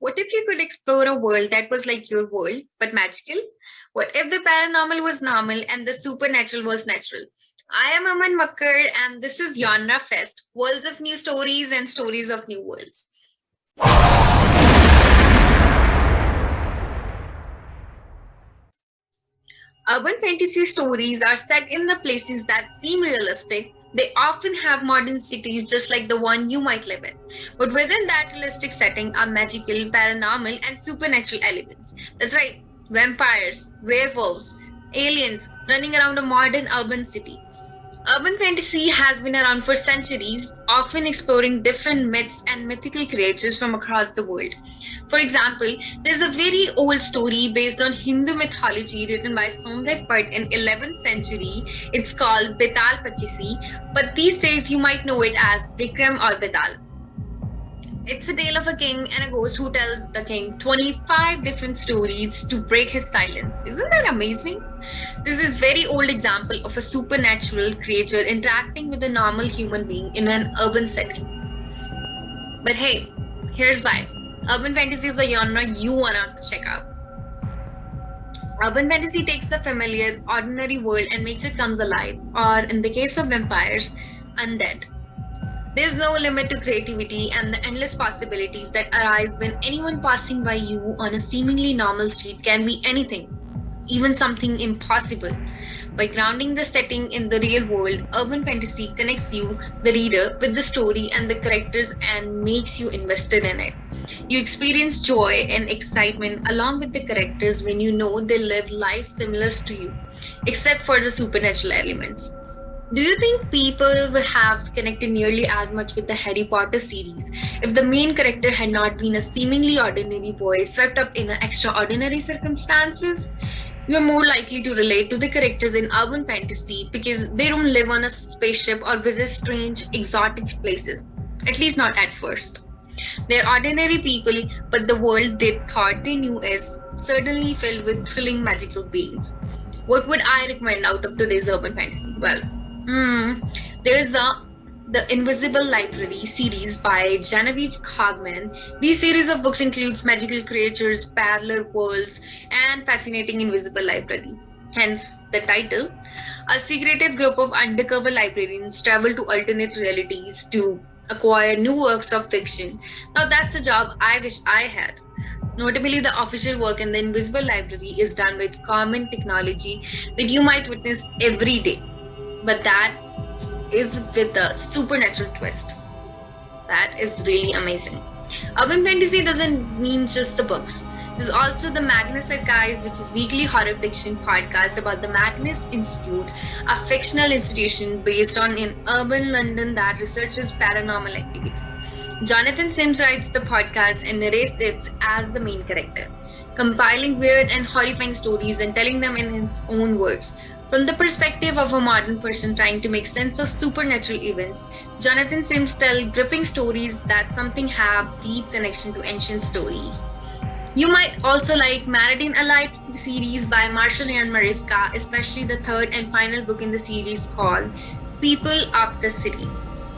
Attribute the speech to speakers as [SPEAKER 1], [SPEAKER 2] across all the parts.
[SPEAKER 1] What if you could explore a world that was like your world, but magical? What if the paranormal was normal and the supernatural was natural? I am Aman Makkar, and this is Genre Fest, worlds of new stories and stories of new worlds. Urban fantasy stories are set in the places that seem realistic. They often have modern cities just like the one you might live in. But within that realistic setting are magical, paranormal, and supernatural elements. That's right, vampires, werewolves, aliens running around a modern urban city. Urban fantasy has been around for centuries, often exploring different myths and mythical creatures from across the world. For example, there's a very old story based on Hindu mythology written by Somdev Bhatt in 11th century. It's called Betal Pachisi, but these days you might know it as Vikram or Betal. It's a tale of a king and a ghost who tells the king 25 different stories to break his silence. Isn't that amazing? This is very old example of a supernatural creature interacting with a normal human being in an urban setting. But hey, here's why. Urban fantasy is a genre you wanna check out. Urban fantasy takes the familiar, ordinary world and makes it comes alive, or in the case of vampires, undead. There's no limit to creativity and the endless possibilities that arise when anyone passing by you on a seemingly normal street can be anything, even something impossible. By grounding the setting in the real world, urban fantasy connects you, the reader, with the story and the characters and makes you invested in it. You experience joy and excitement along with the characters when you know they live life similar to you, except for the supernatural elements. Do you think people would have connected nearly as much with the Harry Potter series if the main character had not been a seemingly ordinary boy swept up in extraordinary circumstances? You're more likely to relate to the characters in urban fantasy because they don't live on a spaceship or visit strange, exotic places, at least not at first. They're ordinary people, but the world they thought they knew is certainly filled with thrilling magical beings. What would I recommend out of today's urban fantasy? Well, there's the Invisible Library series by Genevieve Cogman. This series of books includes magical creatures, parallel worlds, and fascinating invisible library. Hence the title. A secretive group of undercover librarians travel to alternate realities to acquire new works of fiction. Now that's a job I wish I had. Notably, the official work in the Invisible Library is done with common technology that you might witness every day, but that is with a supernatural twist. That is really amazing. Urban fantasy doesn't mean just the books. There's also the Magnus Archives, which is weekly horror fiction podcast about the Magnus Institute, a fictional institution based on in urban London that researches paranormal activity. Jonathan Sims writes the podcast and narrates it as the main character, compiling weird and horrifying stories and telling them in his own words. From the perspective of a modern person trying to make sense of supernatural events, Jonathan Sims tells gripping stories that something have deep connection to ancient stories. You might also like Maradine Alive series by Marshall Ian Mariska, especially the third and final book in the series called People of the City.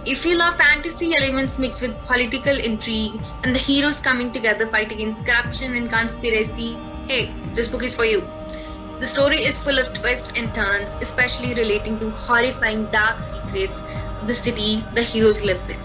[SPEAKER 1] If you love fantasy elements mixed with political intrigue and the heroes coming together fight against corruption and conspiracy, hey, this book is for you. The story is full of twists and turns, especially relating to horrifying dark secrets the city the heroes lives in.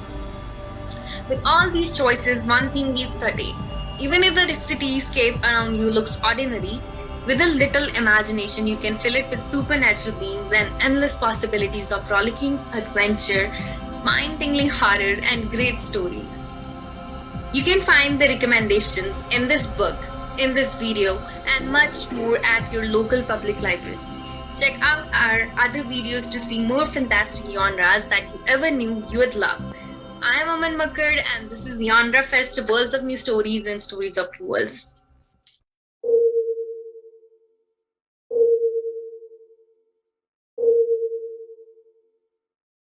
[SPEAKER 1] With all these choices, one thing is certain. Even if the cityscape around you looks ordinary, with a little imagination you can fill it with supernatural beings and endless possibilities of rollicking adventure, spine-tingling horror, and great stories. You can find the recommendations in this book, in this video, and much more at your local public library. Check out our other videos to see more fantastic genres that you ever knew you would love. I am Aman Makkar, and this is Genre Fest, worlds of new stories and stories of worlds.